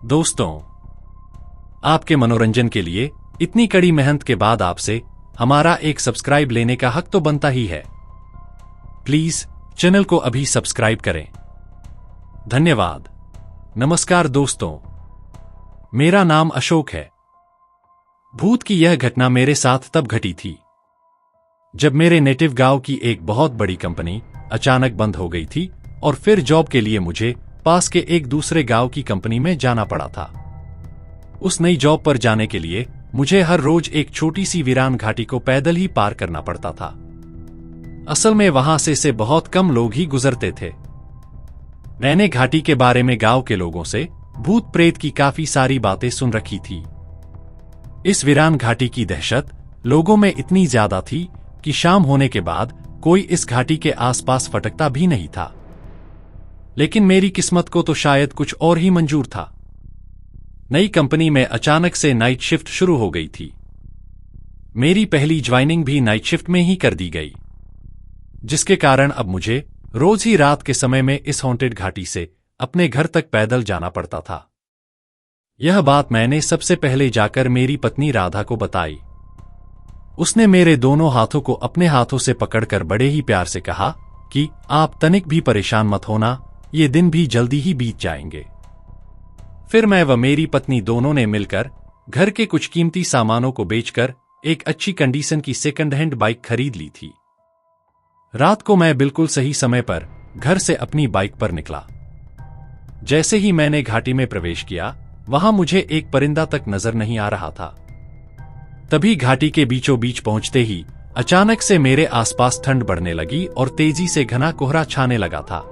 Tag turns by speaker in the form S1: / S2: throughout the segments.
S1: दोस्तों, आपके मनोरंजन के लिए इतनी कड़ी मेहनत के बाद आपसे हमारा एक सब्सक्राइब लेने का हक तो बनता ही है। प्लीज चैनल को अभी सब्सक्राइब करें। धन्यवाद। नमस्कार दोस्तों, मेरा नाम अशोक है। भूत की यह घटना मेरे साथ तब घटी थी जब मेरे नेटिव गांव की एक बहुत बड़ी कंपनी अचानक बंद हो गई थी और फिर जॉब के लिए मुझे पास के एक दूसरे गांव की कंपनी में जाना पड़ा था। उस नई जॉब पर जाने के लिए मुझे हर रोज एक छोटी सी वीरान घाटी को पैदल ही पार करना पड़ता था। असल में वहां से बहुत कम लोग ही गुजरते थे। मैंने घाटी के बारे में गांव के लोगों से भूत प्रेत की काफी सारी बातें सुन रखी थी। इस वीरान घाटी की दहशत लोगों में इतनी ज्यादा थी कि शाम होने के बाद कोई इस घाटी के आसपास फटकता भी नहीं था। लेकिन मेरी किस्मत को तो शायद कुछ और ही मंजूर था। नई कंपनी में अचानक से नाइट शिफ्ट शुरू हो गई थी। मेरी पहली ज्वाइनिंग भी नाइट शिफ्ट में ही कर दी गई, जिसके कारण अब मुझे रोज ही रात के समय में इस हॉन्टेड घाटी से अपने घर तक पैदल जाना पड़ता था। यह बात मैंने सबसे पहले जाकर मेरी पत्नी राधा को बताई। उसने मेरे दोनों हाथों को अपने हाथों से पकड़कर बड़े ही प्यार से कहा कि आप तनिक भी परेशान मत होना, ये दिन भी जल्दी ही बीत जाएंगे। फिर मैं व मेरी पत्नी दोनों ने मिलकर घर के कुछ कीमती सामानों को बेचकर एक अच्छी कंडीशन की सेकंड हैंड बाइक खरीद ली थी। रात को मैं बिल्कुल सही समय पर घर से अपनी बाइक पर निकला। जैसे ही मैंने घाटी में प्रवेश किया, वहां मुझे एक परिंदा तक नजर नहीं आ रहा था। तभी घाटी के बीचों बीच पहुंचते ही अचानक से मेरे आसपास ठंड बढ़ने लगी और तेजी से घना कोहरा छाने लगा था।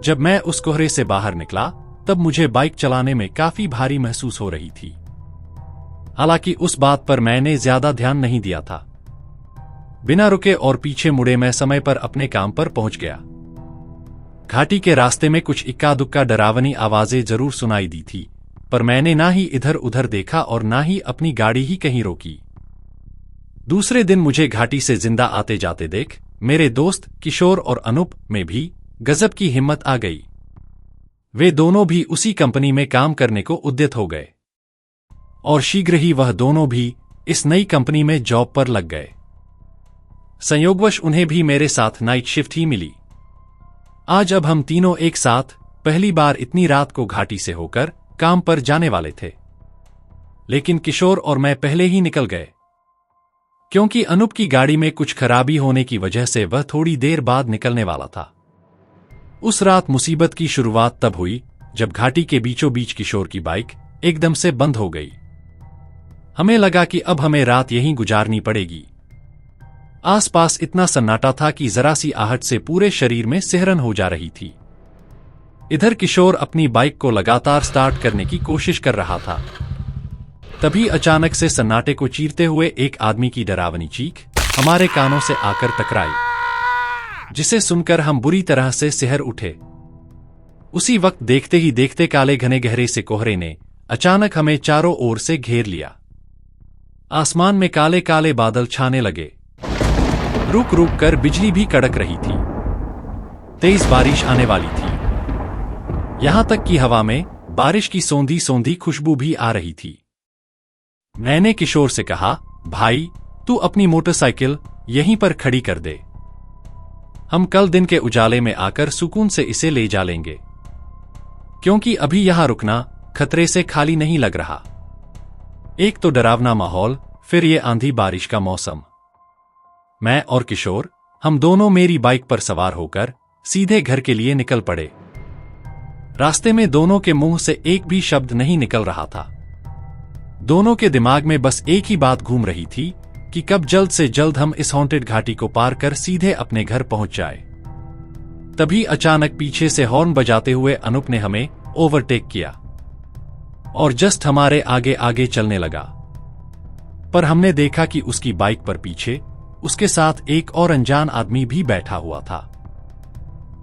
S1: जब मैं उस कोहरे से बाहर निकला, तब मुझे बाइक चलाने में काफी भारी महसूस हो रही थी। हालांकि उस बात पर मैंने ज्यादा ध्यान नहीं दिया था। बिना रुके और पीछे मुड़े मैं समय पर अपने काम पर पहुंच गया। घाटी के रास्ते में कुछ इक्का दुक्का डरावनी आवाजें जरूर सुनाई दी थी, पर मैंने ना ही इधर उधर देखा और ना ही अपनी गाड़ी ही कहीं रोकी। दूसरे दिन मुझे घाटी से जिंदा आते जाते देख मेरे दोस्त किशोर और अनूप में भी गजब की हिम्मत आ गई। वे दोनों भी उसी कंपनी में काम करने को उद्यत हो गए और शीघ्र ही वह दोनों भी इस नई कंपनी में जॉब पर लग गए। संयोगवश उन्हें भी मेरे साथ नाइट शिफ्ट ही मिली। आज अब हम तीनों एक साथ पहली बार इतनी रात को घाटी से होकर काम पर जाने वाले थे। लेकिन किशोर और मैं पहले ही निकल गए, क्योंकि अनूप की गाड़ी में कुछ खराबी होने की वजह से वह थोड़ी देर बाद निकलने वाला था। उस रात मुसीबत की शुरुआत तब हुई जब घाटी के बीचों बीच किशोर की बाइक एकदम से बंद हो गई। हमें लगा कि अब हमें रात यहीं गुजारनी पड़ेगी। आसपास इतना सन्नाटा था कि जरा सी आहट से पूरे शरीर में सिहरन हो जा रही थी। इधर किशोर अपनी बाइक को लगातार स्टार्ट करने की कोशिश कर रहा था। तभी अचानक से सन्नाटे को चीरते हुए एक आदमी की डरावनी चीख हमारे कानों से आकर टकराई, जिसे सुनकर हम बुरी तरह से सिहर उठे। उसी वक्त देखते ही देखते काले घने गहरे से कोहरे ने अचानक हमें चारों ओर से घेर लिया। आसमान में काले काले बादल छाने लगे। रुक रुक कर बिजली भी कड़क रही थी। तेज बारिश आने वाली थी। यहां तक कि हवा में बारिश की सौंधी सौंधी खुशबू भी आ रही थी। मैंने किशोर से कहा, भाई तू अपनी मोटरसाइकिल यहीं पर खड़ी कर दे, हम कल दिन के उजाले में आकर सुकून से इसे ले जा लेंगे, क्योंकि अभी यहां रुकना खतरे से खाली नहीं लग रहा। एक तो डरावना माहौल, फिर ये आंधी बारिश का मौसम। मैं और किशोर हम दोनों मेरी बाइक पर सवार होकर सीधे घर के लिए निकल पड़े। रास्ते में दोनों के मुंह से एक भी शब्द नहीं निकल रहा था। दोनों के दिमाग में बस एक ही बात घूम रही थी कि कब जल्द से जल्द हम इस हॉन्टेड घाटी को पार कर सीधे अपने घर पहुंच जाए। तभी अचानक पीछे से हॉर्न बजाते हुए अनूप ने हमें ओवरटेक किया और जस्ट हमारे आगे आगे चलने लगा। पर हमने देखा कि उसकी बाइक पर पीछे उसके साथ एक और अनजान आदमी भी बैठा हुआ था।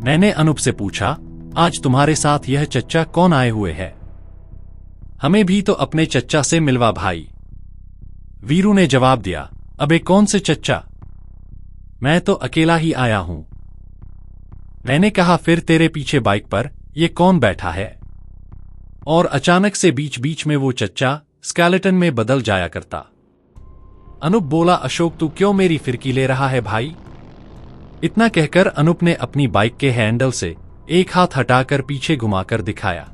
S1: मैंने अनूप से पूछा, आज तुम्हारे साथ यह चच्चा कौन आए हुए है? हमें भी तो अपने चच्चा से मिलवा भाई। वीरू ने जवाब दिया, अबे कौन से चच्चा, मैं तो अकेला ही आया हूं। मैंने कहा, फिर तेरे पीछे बाइक पर ये कौन बैठा है? और अचानक से बीच बीच में वो चच्चा स्केलेटन में बदल जाया करता। अनूप बोला, अशोक तू क्यों मेरी फिरकी ले रहा है भाई? इतना कहकर अनूप ने अपनी बाइक के हैंडल से एक हाथ हटाकर पीछे घुमाकर दिखाया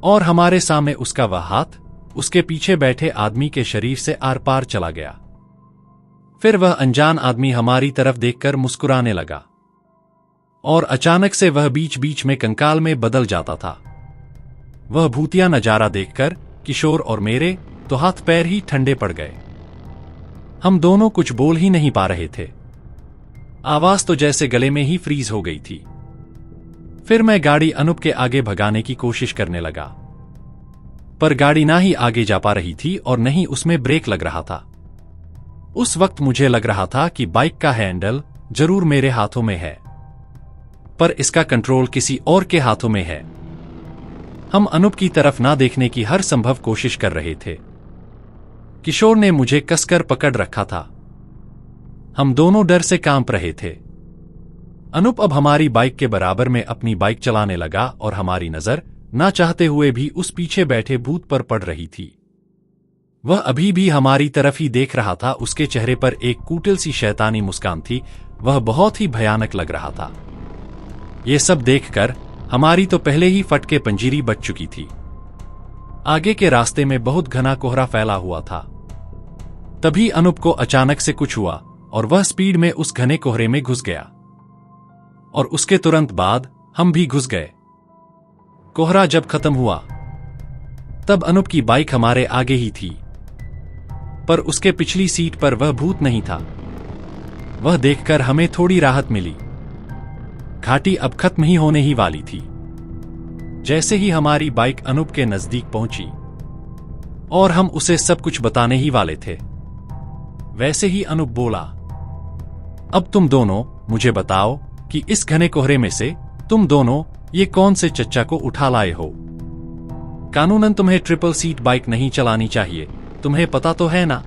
S1: और हमारे सामने उसका वह हाथ उसके पीछे बैठे आदमी के शरीर से आर पार चला गया। फिर वह अनजान आदमी हमारी तरफ देखकर मुस्कुराने लगा और अचानक से वह बीच बीच में कंकाल में बदल जाता था। वह भूतिया नजारा देखकर किशोर और मेरे तो हाथ पैर ही ठंडे पड़ गए। हम दोनों कुछ बोल ही नहीं पा रहे थे। आवाज तो जैसे गले में ही फ्रीज हो गई थी। फिर मैं गाड़ी अनूप के आगे भगाने की कोशिश करने लगा, पर गाड़ी ना ही आगे जा पा रही थी और न ही उसमें ब्रेक लग रहा था। उस वक्त मुझे लग रहा था कि बाइक का हैंडल जरूर मेरे हाथों में है, पर इसका कंट्रोल किसी और के हाथों में है। हम अनूप की तरफ ना देखने की हर संभव कोशिश कर रहे थे। किशोर ने मुझे कसकर पकड़ रखा था। हम दोनों डर से कांप रहे थे। अनूप अब हमारी बाइक के बराबर में अपनी बाइक चलाने लगा और हमारी नजर ना चाहते हुए भी उस पीछे बैठे भूत पर पड़ रही थी। वह अभी भी हमारी तरफ ही देख रहा था। उसके चेहरे पर एक कुटिल सी शैतानी मुस्कान थी। वह बहुत ही भयानक लग रहा था। ये सब देखकर हमारी तो पहले ही फटके पंजीरी बच चुकी थी। आगे के रास्ते में बहुत घना कोहरा फैला हुआ था। तभी अनूप को अचानक से कुछ हुआ और वह स्पीड में उस घने कोहरे में घुस गया और उसके तुरंत बाद हम भी घुस गए। कोहरा जब खत्म हुआ तब अनूप की बाइक हमारे आगे ही थी, पर उसके पिछली सीट पर वह भूत नहीं था। वह देखकर हमें थोड़ी राहत मिली। घाटी अब खत्म ही होने ही वाली थी। जैसे ही हमारी बाइक अनूप के नजदीक पहुंची और हम उसे सब कुछ बताने ही वाले थे, वैसे ही अनूप बोला, अब तुम दोनों मुझे बताओ कि इस घने कोहरे में से तुम दोनों ये कौन से चच्चा को उठा लाए हो? कानूनन तुम्हें ट्रिपल सीट बाइक नहीं चलानी चाहिए, तुम्हें पता तो है ना?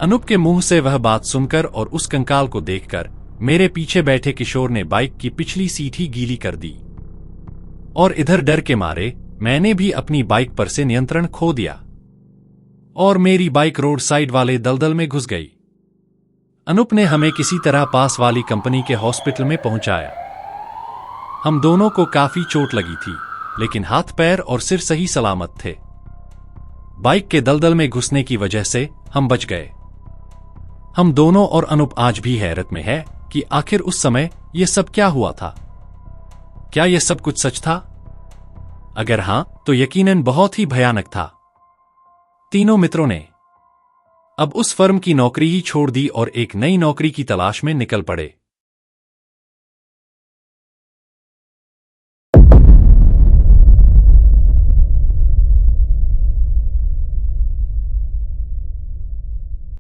S1: अनूप के मुंह से वह बात सुनकर और उस कंकाल को देखकर मेरे पीछे बैठे किशोर ने बाइक की पिछली सीट ही गीली कर दी और इधर डर के मारे मैंने भी अपनी बाइक पर से नियंत्रण खो दिया और मेरी बाइक रोड साइड वाले दलदल में घुस गई। अनूप ने हमें किसी तरह पास वाली कंपनी के हॉस्पिटल में पहुंचाया। हम दोनों को काफी चोट लगी थी, लेकिन हाथ पैर और सिर सही सलामत थे। बाइक के दलदल में घुसने की वजह से हम बच गए। हम दोनों और अनूप आज भी हैरत में है कि आखिर उस समय यह सब क्या हुआ था। क्या यह सब कुछ सच था? अगर हां, तो यकीनन बहुत ही भयानक था। तीनों मित्रों ने अब उस फर्म की नौकरी ही छोड़ दी और एक नई नौकरी की तलाश में निकल पड़े।